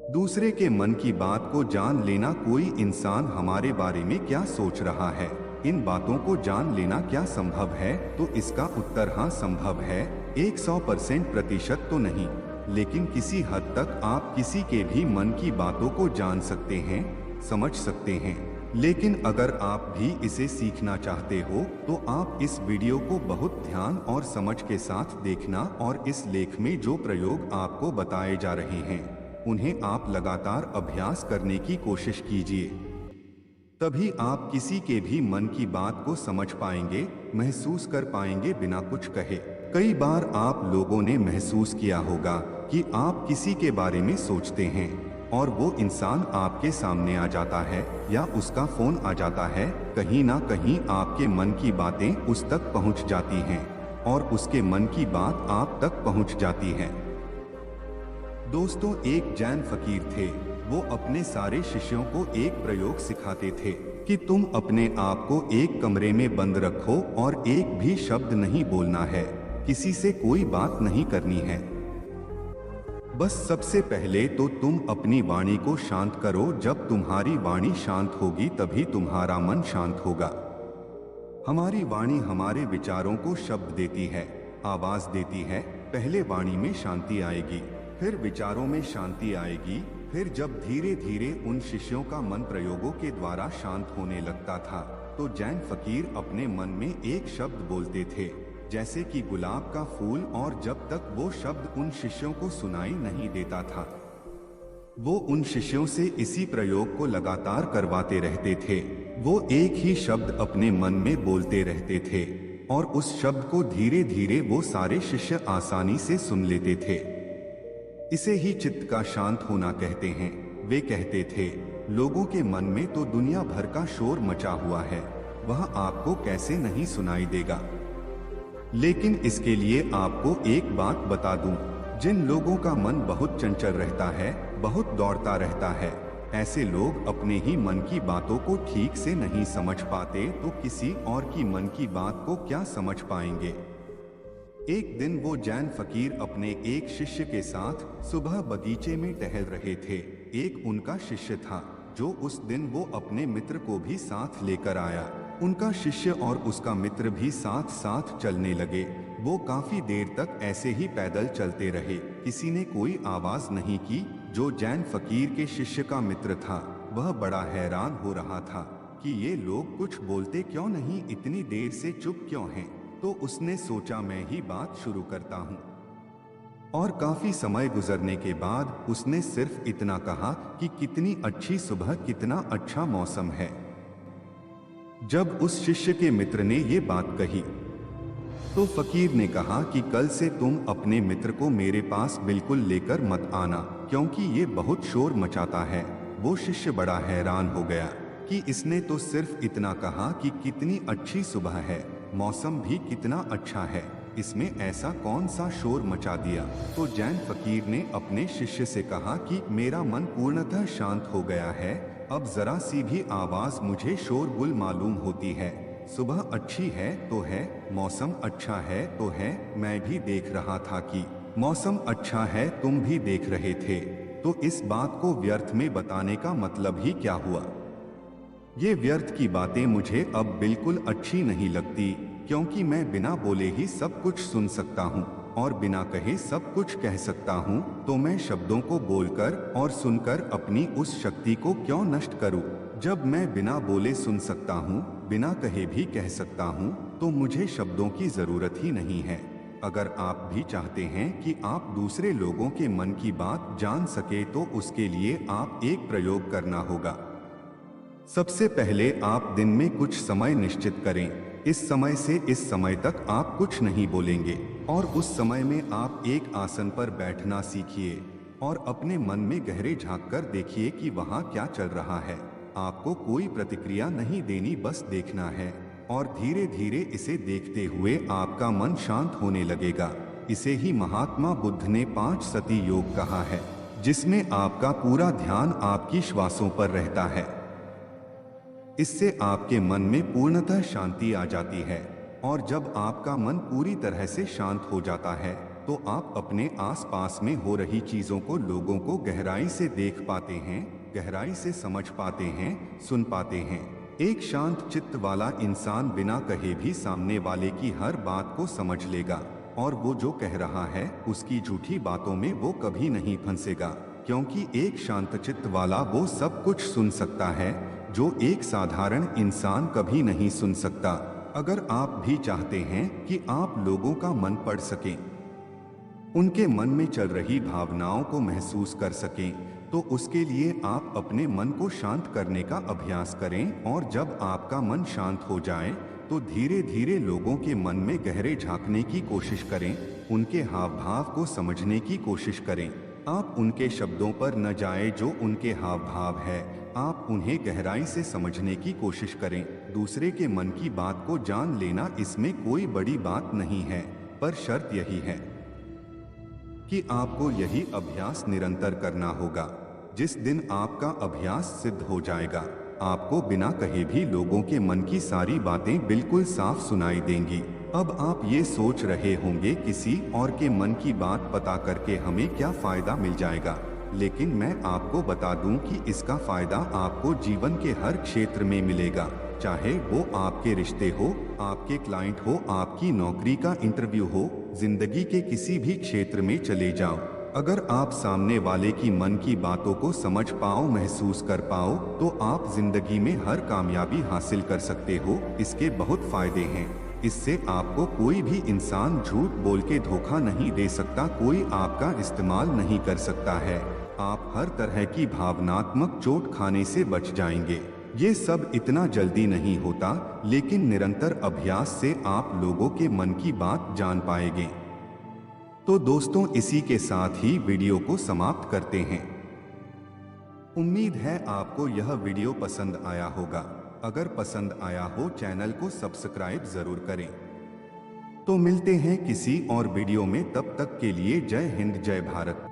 दूसरे के मन की बात को जान लेना, कोई इंसान हमारे बारे में क्या सोच रहा है, इन बातों को जान लेना क्या संभव है? तो इसका उत्तर हाँ, संभव है। 100% प्रतिशत तो नहीं, लेकिन किसी हद तक आप किसी के भी मन की बातों को जान सकते हैं, समझ सकते हैं। लेकिन अगर आप भी इसे सीखना चाहते हो तो आप इस वीडियो को बहुत ध्यान और समझ के साथ देखना, और इस लेख में जो प्रयोग आपको बताए जा रहे हैं उन्हें आप लगातार अभ्यास करने की कोशिश कीजिए। तभी आप किसी के भी मन की बात को समझ पाएंगे, महसूस कर पाएंगे बिना कुछ कहे। कई बार आप लोगों ने महसूस किया होगा कि आप किसी के बारे में सोचते हैं और वो इंसान आपके सामने आ जाता है या उसका फोन आ जाता है। कहीं ना कहीं आपके मन की बातें उस तक पहुंच जाती हैं और उसके मन की बात आप तक पहुंच जाती है। दोस्तों, एक जैन फकीर थे। वो अपने सारे शिष्यों को एक प्रयोग सिखाते थे कि तुम अपने आप को एक कमरे में बंद रखो और एक भी शब्द नहीं बोलना है, किसी से कोई बात नहीं करनी है। बस सबसे पहले तो तुम अपनी वाणी को शांत करो। जब तुम्हारी वाणी शांत होगी तभी तुम्हारा मन शांत होगा। हमारी वाणी हमारे विचारों को शब्द देती है, आवाज देती है। पहले वाणी में शांति आएगी, फिर विचारों में शांति आएगी। फिर जब धीरे धीरे उन शिष्यों का मन प्रयोगों के द्वारा शांत होने लगता था तो जैन फकीर अपने मन में एक शब्द बोलते थे, जैसे कि गुलाब का फूल, और जब तक वो शब्द उन शिष्यों को सुनाई नहीं देता था वो उन शिष्यों से इसी प्रयोग को लगातार करवाते रहते थे। वो एक ही शब्द अपने मन में बोलते रहते थे और उस शब्द को धीरे धीरे वो सारे शिष्य आसानी से सुन लेते थे। इसे ही चित्त का शांत होना कहते हैं। वे कहते थे, लोगों के मन में तो दुनिया भर का शोर मचा हुआ है, वह आपको कैसे नहीं सुनाई देगा। लेकिन इसके लिए आपको एक बात बता दूं, जिन लोगों का मन बहुत चंचल रहता है, बहुत दौड़ता रहता है, ऐसे लोग अपने ही मन की बातों को ठीक से नहीं समझ पाते तो किसी और की मन की बात को क्या समझ पाएंगे। एक दिन वो जैन फकीर अपने एक शिष्य के साथ सुबह बगीचे में टहल रहे थे। एक उनका शिष्य था जो उस दिन वो अपने मित्र को भी साथ लेकर आया। उनका शिष्य और उसका मित्र भी साथ साथ चलने लगे। वो काफी देर तक ऐसे ही पैदल चलते रहे। किसी ने कोई आवाज नहीं की। जो जैन फकीर के शिष्य का मित्र था वह बड़ा हैरान हो रहा था कि ये लोग कुछ बोलते क्यों नहीं, इतनी देर से चुप क्यों हैं। तो उसने सोचा, मैं ही बात शुरू करता हूँ। और काफी समय गुजरने के बाद उसने सिर्फ इतना कहा कि कितनी अच्छी सुबह, कितना अच्छा मौसम है। जब उस शिष्य के मित्र ने ये बात कही तो फकीर ने कहा कि कल से तुम अपने मित्र को मेरे पास बिल्कुल लेकर मत आना, क्योंकि ये बहुत शोर मचाता है। वो शिष्य बड़ा हैरान हो गया कि इसने तो सिर्फ इतना कहा कि कितनी अच्छी सुबह है, मौसम भी कितना अच्छा है, इसमें ऐसा कौन सा शोर मचा दिया। तो जैन फकीर ने अपने शिष्य से कहा कि मेरा मन पूर्णतः शांत हो गया है, अब जरा सी भी आवाज मुझे शोरगुल मालूम होती है। सुबह अच्छी है तो है, मौसम अच्छा है तो है, मैं भी देख रहा था कि मौसम अच्छा है, तुम भी देख रहे थे, तो इस बात को व्यर्थ में बताने का मतलब ही क्या हुआ। ये व्यर्थ की बातें मुझे अब बिल्कुल अच्छी नहीं लगती, क्योंकि मैं बिना बोले ही सब कुछ सुन सकता हूँ और बिना कहे सब कुछ कह सकता हूँ। तो मैं शब्दों को बोलकर और सुनकर अपनी उस शक्ति को क्यों नष्ट करूँ। जब मैं बिना बोले सुन सकता हूँ, बिना कहे भी कह सकता हूँ, तो मुझे शब्दों की जरूरत ही नहीं है। अगर आप भी चाहते हैं कि आप दूसरे लोगों के मन की बात जान सके तो उसके लिए आप एक प्रयोग करना होगा। सबसे पहले आप दिन में कुछ समय निश्चित करें। इस समय से इस समय तक आप कुछ नहीं बोलेंगे और उस समय में आप एक आसन पर बैठना सीखिए और अपने मन में गहरे झांक कर देखिए कि वहाँ क्या चल रहा है। आपको कोई प्रतिक्रिया नहीं देनी, बस देखना है और धीरे धीरे इसे देखते हुए आपका मन शांत होने लगेगा। इसे ही महात्मा बुद्ध ने 5 सती योग कहा है, जिसमें आपका पूरा ध्यान आपकी श्वासों पर रहता है। इससे आपके मन में पूर्णतः शांति आ जाती है और जब आपका मन पूरी तरह से शांत हो जाता है तो आप अपने आसपास में हो रही चीजों को, लोगों को गहराई से देख पाते हैं, गहराई से समझ पाते हैं, सुन पाते हैं। एक शांत चित्त वाला इंसान बिना कहे भी सामने वाले की हर बात को समझ लेगा, और वो जो कह रहा है उसकी झूठी बातों में वो कभी नहीं फंसेगा, क्योंकि एक शांत चित्त वाला वो सब कुछ सुन सकता है जो एक साधारण इंसान कभी नहीं सुन सकता। अगर आप भी चाहते हैं कि आप लोगों का मन पढ़ सकें, उनके मन में चल रही भावनाओं को महसूस कर सकें, तो उसके लिए आप अपने मन को शांत करने का अभ्यास करें। और जब आपका मन शांत हो जाए तो धीरे धीरे लोगों के मन में गहरे झांकने की कोशिश करें, उनके हाव भाव को समझने की कोशिश करें। आप उनके शब्दों पर न जाएं जो उनके हाव भाव है, आप उन्हें गहराई से समझने की कोशिश करें। दूसरे के मन की बात को जान लेना, इसमें कोई बड़ी बात नहीं है, पर शर्त यही है कि आपको यही अभ्यास निरंतर करना होगा। जिस दिन आपका अभ्यास सिद्ध हो जाएगा, आपको बिना कहे भी लोगों के मन की सारी बातें बिल्कुल साफ सुनाई देंगी। अब आप ये सोच रहे होंगे, किसी और के मन की बात पता करके हमें क्या फायदा मिल जाएगा? लेकिन मैं आपको बता दूं कि इसका फायदा आपको जीवन के हर क्षेत्र में मिलेगा, चाहे वो आपके रिश्ते हो, आपके क्लाइंट हो, आपकी नौकरी का इंटरव्यू हो, जिंदगी के किसी भी क्षेत्र में चले जाओ। अगर आप सामने वाले की मन की बातों को समझ पाओ, महसूस कर पाओ, तो आप जिंदगी में हर कामयाबी हासिल कर सकते हो। इसके बहुत फायदे हैं। इससे आपको कोई भी इंसान झूठ बोल के धोखा नहीं दे सकता, कोई आपका इस्तेमाल नहीं कर सकता है। आप हर तरह की भावनात्मक चोट खाने से बच जाएंगे। ये सब इतना जल्दी नहीं होता, लेकिन निरंतर अभ्यास से आप लोगों के मन की बात जान पाएंगे। तो दोस्तों, इसी के साथ ही वीडियो को समाप्त करते हैं। उम्मीद है आपको यह वीडियो पसंद आया होगा। अगर पसंद आया हो, चैनल को सब्सक्राइब जरूर करें। तो मिलते हैं किसी और वीडियो में, तब तक के लिए जय हिंद, जय भारत।